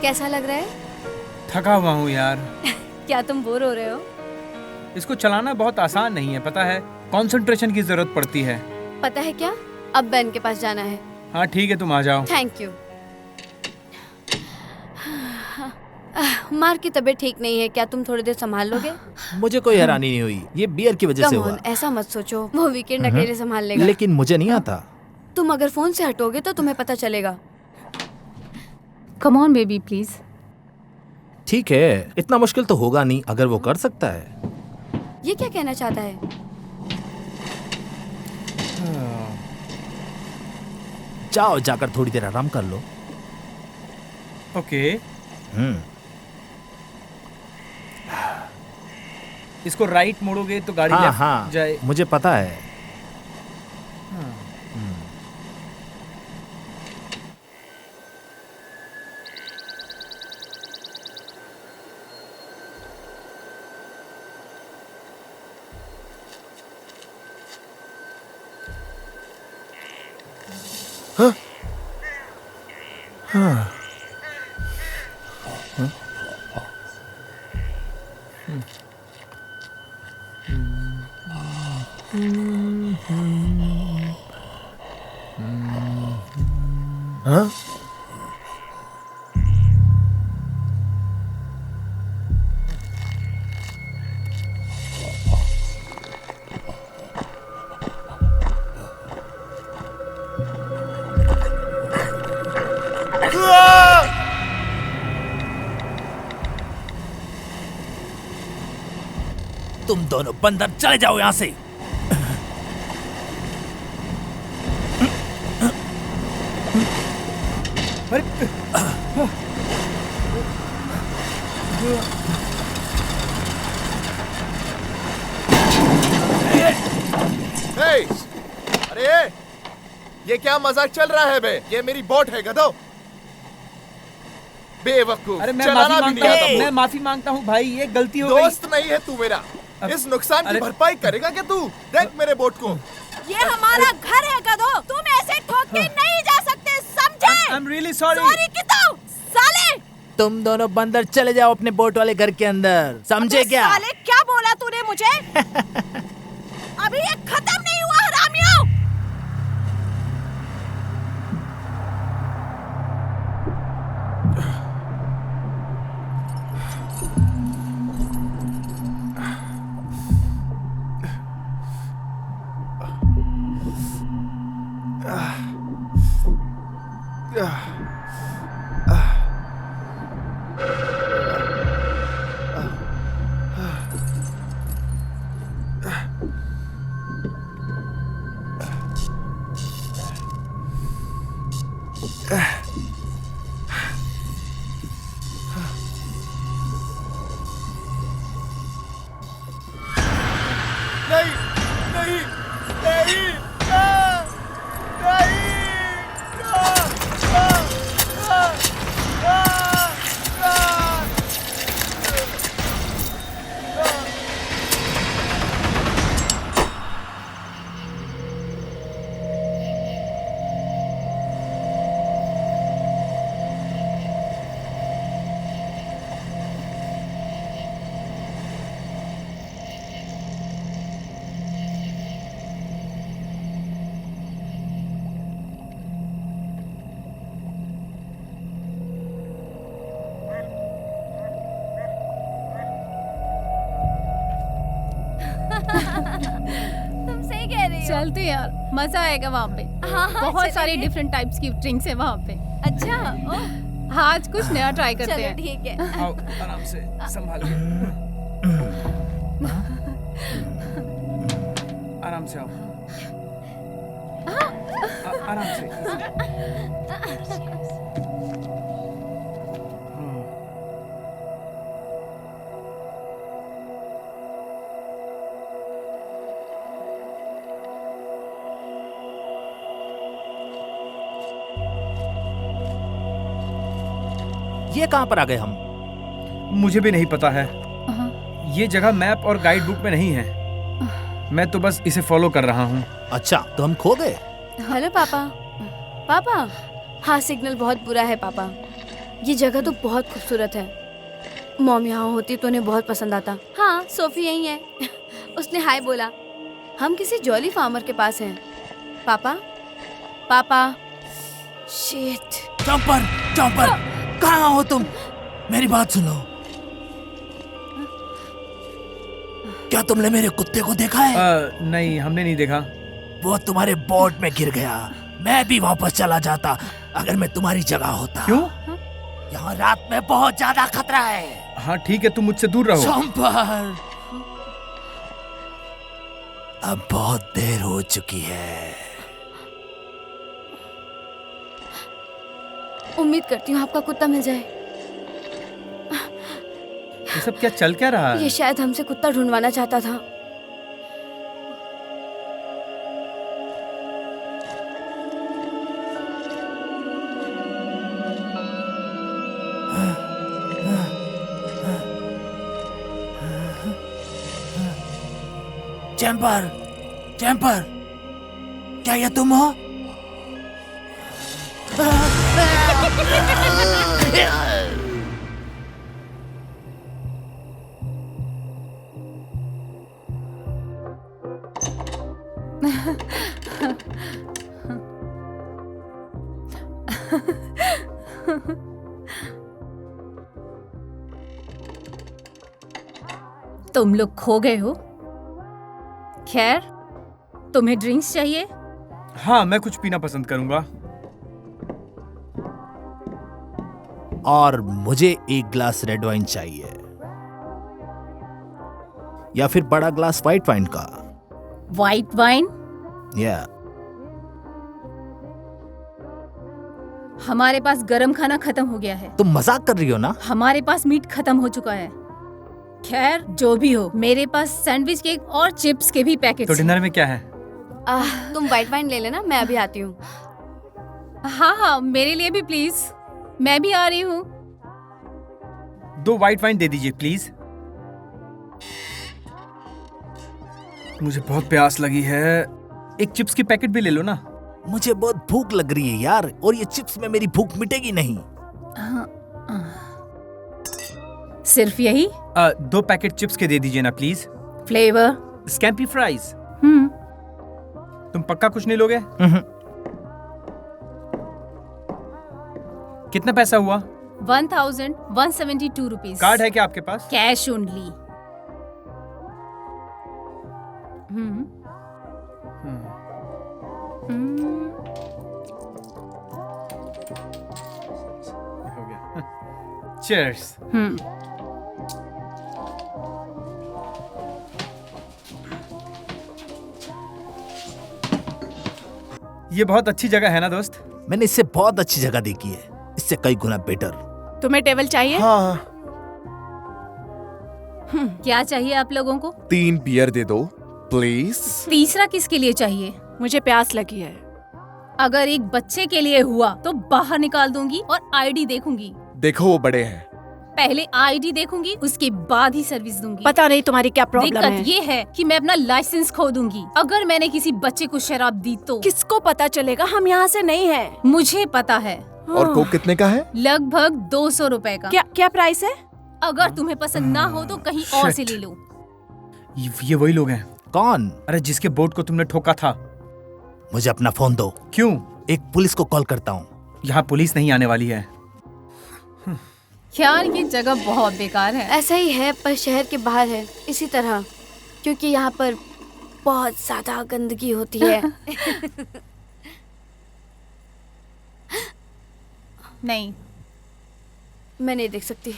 कैसा लग रहा है? थका हुआ हूँ यार। क्या तुम बोर हो रहे हो? इसको चलाना बहुत आसान नहीं है, पता है। कंसंट्रेशन की जरूरत पड़ती है। पता है क्या, अब बेन के पास जाना है। हाँ ठीक है, तुम आ जाओ। Thank you. मार्क की तबीयत ठीक नहीं है, क्या तुम थोड़ी देर संभाल लोगे? मुझे कोई हैरानी नहीं हुई, ये बियर की वजह से Come हुआ। on, ऐसा मत सोचो, वो वीकेंड अकेले संभाल लेगा। लेकिन मुझे नहीं आता। तुम अगर फोन से हटोगे तो तुम्हें पता चलेगा। Come on baby please. ठीक है, इतना मुश्किल तो होगा नहीं अगर वो कर सकता है। ये क्या कहना चाहता है? जाओ, जाकर थोड़ी देर आराम कर लो। ओके। इसको राइट मोड़ोगे तो गाड़ी हाँ लेफ्ट हाँ जाए। मुझे पता है। हाँ? तुम दोनों बंदर चले जाओ यहाँ से। हे! अरे ये क्या मजाक चल रहा है बे? ये मेरी बोट है गधो। बेवकूफ। अरे मैं चलाना माफी भी मांगता नहीं आता। हूँ, मैं माफी मांगता हूँ भाई, ये गलती हो गई। दोस्त नहीं है तू मेरा। इस नुकसान की अरे- भरपाई करेगा क्या तू? देख मेरे बोट को। ये हमारा घर है गधो, तुम ऐसे ठोक के नहीं जा सकते, समझे? I am really sorry. Sorry की तो साले। तुम दोनों बंदर चले जाओ अपने बोट वाले घर के अंदर, समझे अबे क्या? साले क्या बोला तूने मुझे? अभी ये खत्म नहीं हुआ हरामियों। नहीं नहीं नहीं आ, नहीं आ, आ, आ, आ, तुम सही कह रही हो। चलते यार, मजा आएगा वहाँ पे। हाँ, बहुत सारी चलेंगे। डिफरेंट टाइप्स की ड्रिंक्स है वहाँ पे। अच्छा, ओह, हाँ, आज कुछ नया ट्राई करते चलो हैं। ठीक है। आओ आराम से संभाल के। आराम से आओ। आराम से। ये कहाँ पर आ गए हम? मुझे भी नहीं पता है। ये जगह मैप और गाइड बुक में नहीं है। मैं तो बस इसे फॉलो कर रहा हूँ। अच्छा, तो हम खो गए। हेलो पापा। पापा, हाँ सिग्नल बहुत बुरा है पापा। ये जगह तो बहुत खूबसूरत है। मॉम यहाँ होती तो उन्हें बहुत पसंद आता। हाँ, सोफी यही है। उसने हाय बोला। हम किसी जॉली फार्मर के पास हैं। पापा, पापा, शिट। चॉपर, चॉपर, कहाँ हो तुम? मेरी बात सुनो। क्या तुमने मेरे कुत्ते को देखा है? नहीं, हमने नहीं देखा। वो तुम्हारे बोट में गिर गया। मैं भी वापस चला जाता अगर मैं तुम्हारी जगह होता। क्यों? यहाँ रात में बहुत ज्यादा खतरा है। हाँ ठीक है, तुम मुझसे दूर रहो। चॉपर, अब बहुत देर हो चुकी है। उम्मीद करती हूँ आपका कुत्ता मिल जाए। ये सब क्या चल क्या रहा है? ये शायद हमसे कुत्ता ढूंढवाना चाहता था। चैम्पर, चैम्पर, क्या ये तुम हो? तुम लोग खो गए हो। खैर, तुम्हें ड्रिंक्स चाहिए? हाँ, मैं कुछ पीना पसंद करूंगा। और मुझे एक ग्लास रेड वाइन चाहिए, या फिर बड़ा ग्लास व्हाइट वाइन का। White wine? या हमारे पास गरम खाना खत्म हो गया है। तुम मजाक कर रही हो ना? हमारे पास मीट खत्म हो चुका है। खैर, जो भी हो, मेरे पास सैंडविच केक और चिप्स के भी पैकेट्स तो डिनर में क्या है? तुम व्हाइट वाइन ले लेना, मैं अभी आती हूँ। हाँ हाँ, मेरे लिए भी प्लीज। मैं भी आ रही हूँ। 2 व्हाइट वाइन दे दीजिए प्लीज। मुझे बहुत प्यास लगी है। एक चिप्स की पैकेट भी ले लो ना। मुझे बहुत भूख लग रही है यार, और ये चिप्स में मेरी भूख मिटेगी नहीं। सिर्फ यही? 2 पैकेट चिप्स के दे दीजिए ना प्लीज। फ्लेवर? Scampi fries. तुम पक्का कुछ नहीं लोगे? कितना पैसा हुआ? 1172 रुपीज। कार्ड है क्या आपके पास? Cash only. हो गया। चीयर्स। ये बहुत अच्छी जगह है ना दोस्त? मैंने इससे बहुत अच्छी जगह देखी है, इससे कई गुना बेटर। तुम्हें टेबल चाहिए? हाँ, क्या चाहिए आप लोगों को? 3 बियर दे दो प्लीज। तीसरा किसके लिए चाहिए? मुझे प्यास लगी है। अगर एक बच्चे के लिए हुआ तो बाहर निकाल दूंगी और आईडी देखूंगी। देखो वो बड़े हैं। पहले आईडी देखूंगी, उसके बाद ही सर्विस दूंगी। पता नहीं तुम्हारी क्या प्रॉब्लम है। दिक्कत ये है कि मैं अपना लाइसेंस खो दूंगी अगर मैंने किसी बच्चे को शराब दी तो। किसको पता चलेगा? हम यहाँ से नहीं है। मुझे पता है। और कोक कितने का है? लगभग 200 रुपए का। क्या क्या प्राइस है? अगर तुम्हें पसंद ना हो तो कहीं और से ले लो। ये वही लोग हैं। कौन? अरे जिसके बोट को तुमने ठोका था। मुझे अपना फोन दो। क्यों? एक पुलिस को कॉल करता हूँ। यहाँ पुलिस नहीं आने वाली है। यार ये जगह बहुत बेकार है। ऐसा ही है, पर शहर के बाहर है इसी तरह, क्योंकि यहाँ पर बहुत ज्यादा गंदगी होती है। नहीं, मैं नहीं देख सकती।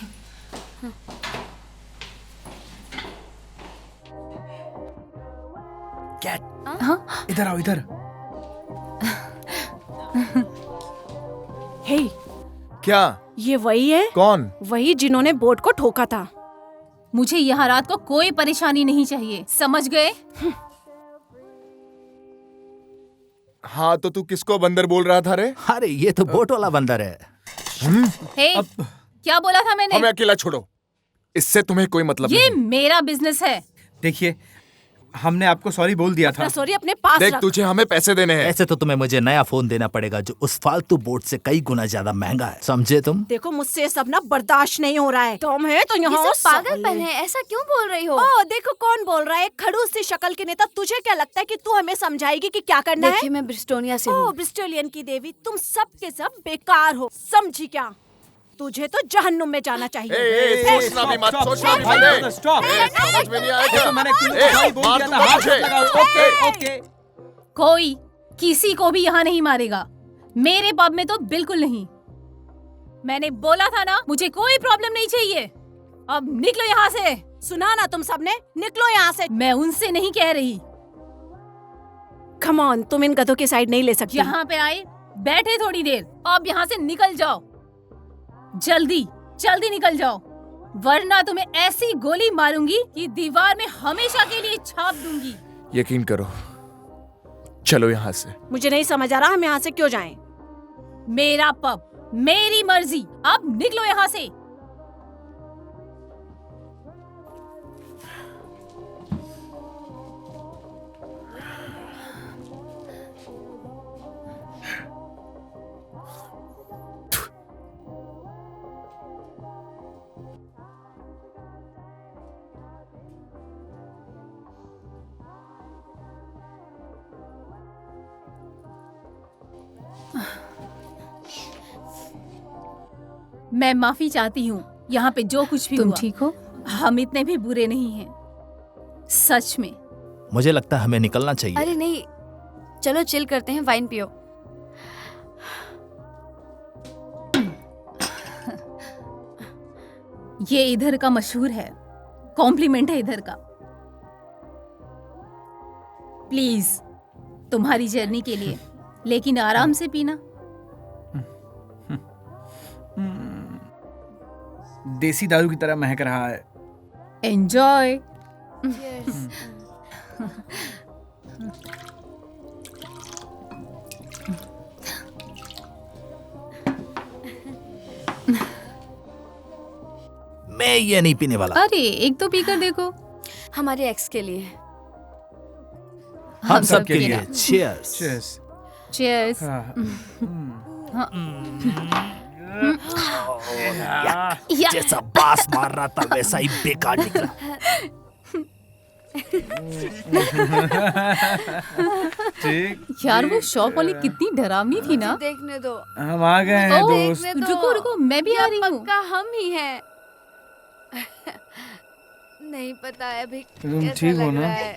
कैट, इधर आओ इधर। हे, क्या? ये वही है? कौन? वही जिन्होंने बोट को ठोका था। मुझे यहाँ रात को कोई परेशानी नहीं चाहिए, समझ गए? हाँ, तो तू किसको बंदर बोल रहा था रे? अरे ये तो बोट वाला बंदर है। हे, क्या बोला था मैंने? हमें अकेला छोड़ो, इससे तुम्हें कोई मतलब ये नहीं। मेरा बिजनेस है। देखिए, हमने आपको सॉरी बोल दिया था। सॉरी अपने पास देख रख। तुझे हमें पैसे देने हैं। ऐसे तो तुम्हें मुझे नया फोन देना पड़ेगा जो उस फालतू बोर्ड से कई गुना ज्यादा महंगा है, समझे तुम? देखो मुझसे ये सब ना बर्दाश्त नहीं हो रहा है। तुम है तो यहाँ ये सब पागलपन है, ऐसा क्यों बोल रही हो? ओ देखो कौन बोल रहा है, एक खड़ूस सी शक्ल के नेता। तुझे क्या लगता है कि तू हमें समझाएगी कि क्या करना है? देखिए मैं ब्रिस्टोनिया से ओ हूँ। ब्रिस्टोलियन की देवी, तुम सब के सब बेकार हो, समझी क्या? तुझे तो जहन्नुम में जाना चाहिए। सोचना भी मत, सोचना भी मत। स्टॉप। समझ में नहीं आएगा। मैंने सॉरी बोल मार दिया था, दूंगा हाथ तुझे। मत लगाओ। Okay okay. कोई किसी को भी यहाँ नहीं मारेगा, मेरे पब में तो बिल्कुल नहीं। मैंने बोला था ना, मुझे कोई प्रॉब्लम नहीं चाहिए। अब निकलो यहाँ से। सुना ना तुम सबने, निकलो यहाँ से। मैं उनसे नहीं कह रही। कम ऑन, तुम इन गधों की साइड नहीं ले सकती। यहाँ पे आए, बैठे थोड़ी देर, अब यहाँ से निकल जाओ। जल्दी जल्दी निकल जाओ, वरना तुम्हें ऐसी गोली मारूंगी कि दीवार में हमेशा के लिए छाप दूंगी। यकीन करो, चलो यहाँ से। मुझे नहीं समझ आ रहा हम यहाँ से क्यों जाएं। मेरा पब, मेरी मर्जी, अब निकलो यहाँ से। मैं माफी चाहती हूँ, यहाँ पे जो कुछ भी तुम हुआ, ठीक हो? हम इतने भी बुरे नहीं हैं, सच में। मुझे लगता है हमें निकलना चाहिए। अरे नहीं, चलो चिल करते हैं, वाइन पियो। ये इधर का मशहूर है, कॉम्प्लीमेंट है इधर का। प्लीज तुम्हारी जर्नी के लिए, लेकिन आराम से पीना। देसी दारू की तरह महक रहा है। एंजॉय। मैं ये नहीं पीने वाला। अरे एक तो पीकर देखो। हमारे एक्स के लिए। हम सब के लिए चीयर्स। Cheers. चीयर्स। जैसा बास मार रहा था वैसा ही बेकार निकला। ठीक। यार वो शॉप वाली कितनी डरावनी थी ना। देखने दो, हम आ गए हैं ओ, दोस्त। देखने दो। रुको रुको, मैं भी आ रही हूँ। पक्का हम ही हैं। नहीं पता है अभी तुम कैसा ठीक हो लग ना? रहा है।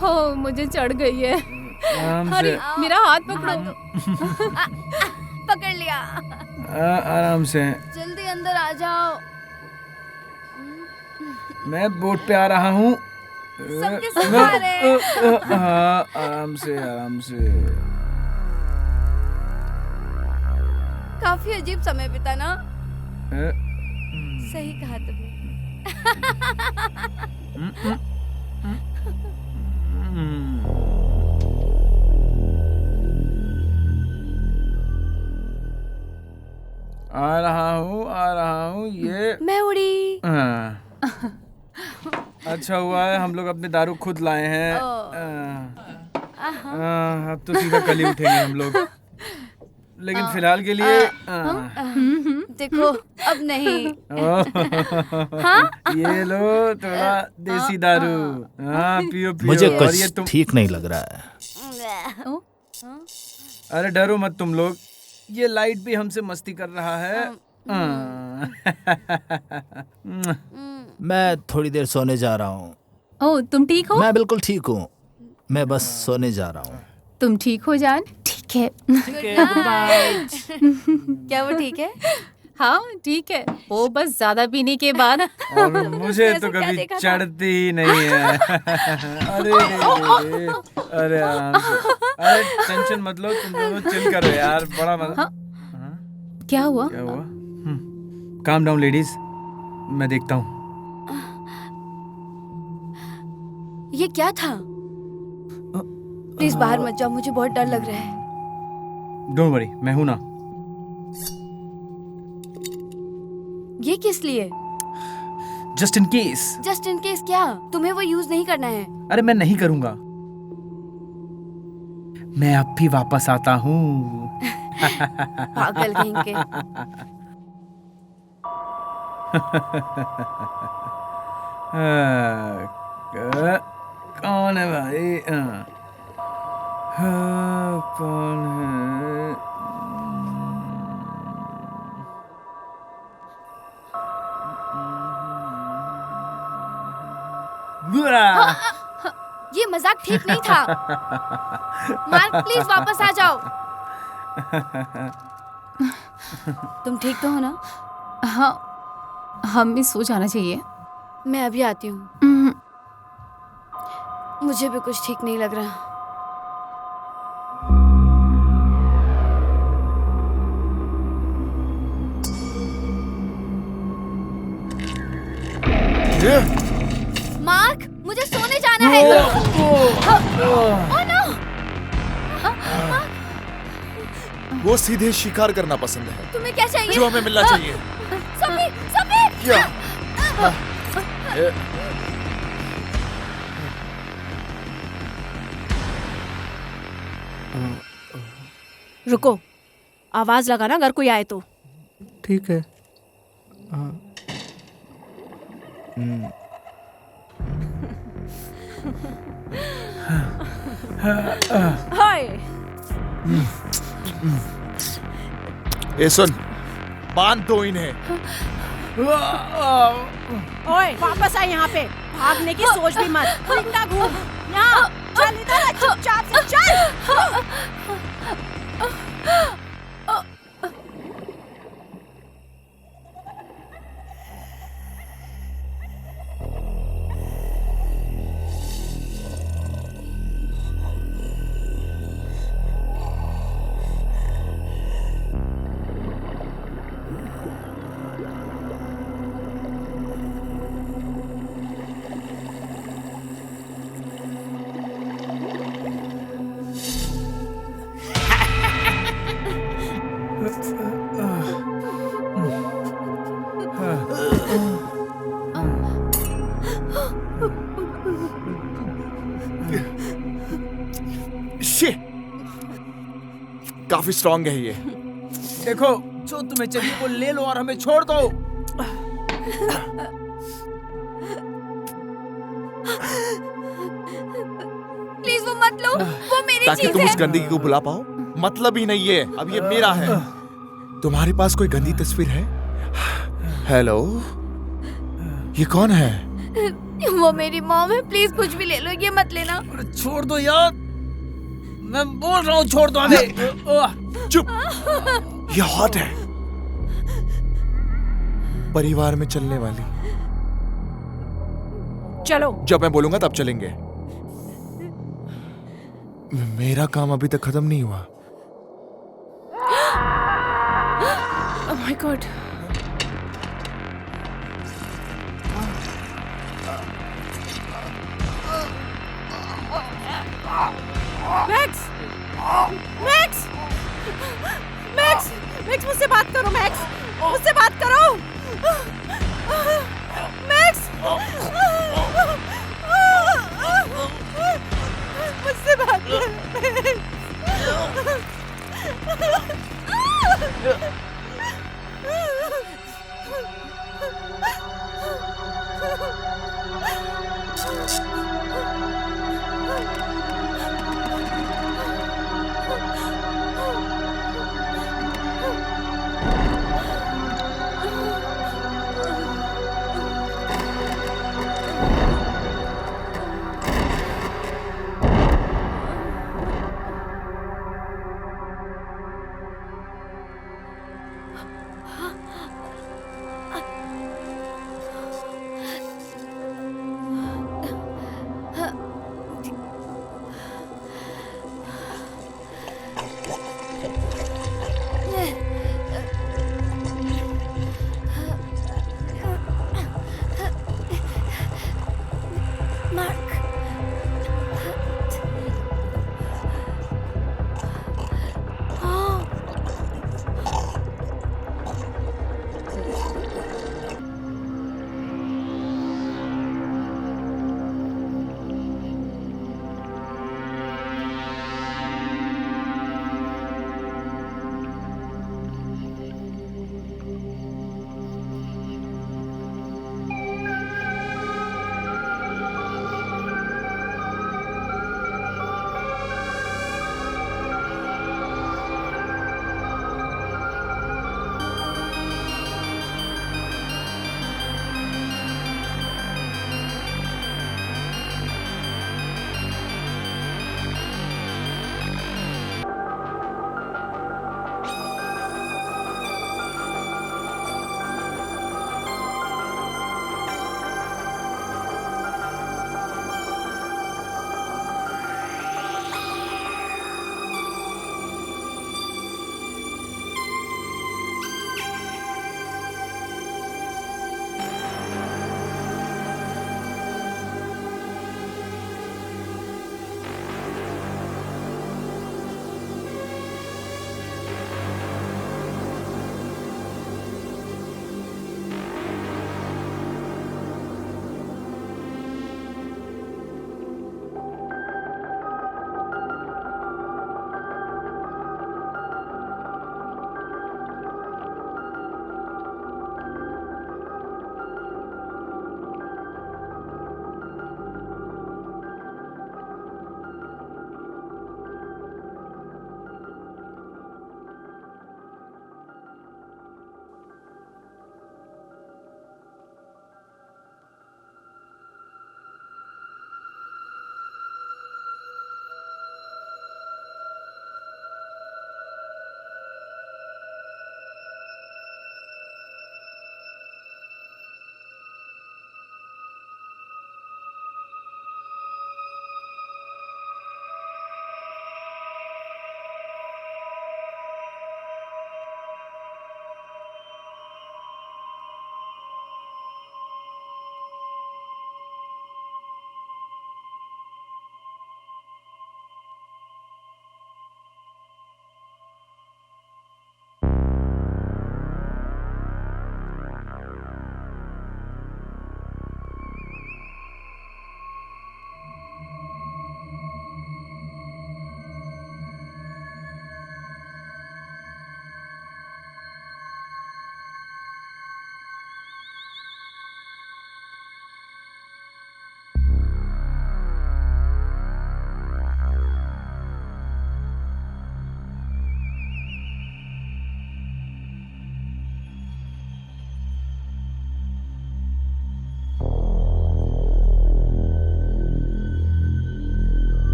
हो मुझे चढ़ गई है। आराम अरे से। मेरा हाथ पकड़ो। पकड़ लिया। आराम से। जल्दी अंदर आ जाओ। मैं बोट पे आ रहा हूँ। सबके सब आ रहे हैं। हाँ, आराम से आराम से। काफी अजीब समय बीता ना। अ, सही कहा तुमने। आ रहा हूँ ये। मैं उड़ी। हाँ। अच्छा हुआ है हम लोग अपने दारू खुद लाए हैं। अब तो सीधा कल ही उठेंगे हम लोग, लेकिन फिलहाल के लिए देखो अब नहीं। ये लो थोड़ा देसी दारू। हाँ पियो पियो। मुझे और ये कुछ तुम, ठीक नहीं लग रहा है। अरे डरो मत तुम लोग, ये लाइट भी हमसे मस्ती कर रहा है। मैं थोड़ी देर सोने जा रहा हूँ। ओ तुम ठीक हो? मैं बिल्कुल ठीक हूँ, मैं बस सोने जा रहा हूँ। तुम ठीक हो जान? ठीक है। क्या वो ठीक है? हाँ ठीक है, वो बस ज्यादा पीने के बाद। और मुझे ऐसा तो क्या कभी देखा था? चढ़ती ही नहीं है। अरे रे, अरे आराम से। अरे टेंशन मत लो, तुम दोनों चिल करो यार, बड़ा मजा। क्या हुआ? क्या हुआ? काम डाउन लेडीज, मैं देखता हूँ। ये क्या था? प्लीज बाहर मत जाओ, मुझे बहुत डर लग रहा है। डोंट वरी, मैं हूं ना। ये किस लिए? Just in case. Just in case क्या? तुम्हें वो यूज नहीं करना है। अरे मैं नहीं करूंगा, मैं अब भी वापस आता हूँ। पागल कहीं के। कौन है भाई? कौन है? ये मजाक ठीक नहीं था। मार्क प्लीज वापस आ जाओ। तुम ठीक तो हो ना? हाँ, हमें सो जाना चाहिए। मैं अभी आती हूँ। मुझे भी कुछ ठीक नहीं लग रहा। मार्क, मुझे सोने जाना है। Oh no! वो सीधे शिकार करना पसंद है, तुम्हें क्या चाहिए? जो हमें मिलना चाहिए। सफी, सफी! क्या? रुको, आवाज लगाना अगर कोई आए तो। ठीक है। हाय। ए सुन, बांध दो इन्हें। ओए, वापस आ यहाँ पे। भागने की सोच भी मत। उल्टा घूम। यहाँ चल, इधर आ, चुपचाप से चल। काफी स्ट्रांग है ये। देखो, जो तुम्हें चाहिए वो ले लो और हमें छोड़ दो। प्लीज वो मत लो, वो मेरी ताकि चीज तुम है। उस गंदगी को भुला पाओ। मतलब ही नहीं है, अब ये मेरा है। तुम्हारे पास कोई गंदी तस्वीर है? हेलो, ये कौन है? वो मेरी मॉम है। प्लीज कुछ भी ले लो, ये मत लेना। अरे छोड़ दो यार, मैं बोल रहा हूँ छोड़ दो हमें। चुप, ये हॉट है, परिवार में चलने वाली। चलो। जब मैं बोलूंगा तब चलेंगे। मेरा काम अभी तक खत्म नहीं हुआ। Oh my God. Max! Max! Max! Max, मुझसे बात करो। मैक्स, मुझसे बात करो। मैक्स! मुझसे बात करो।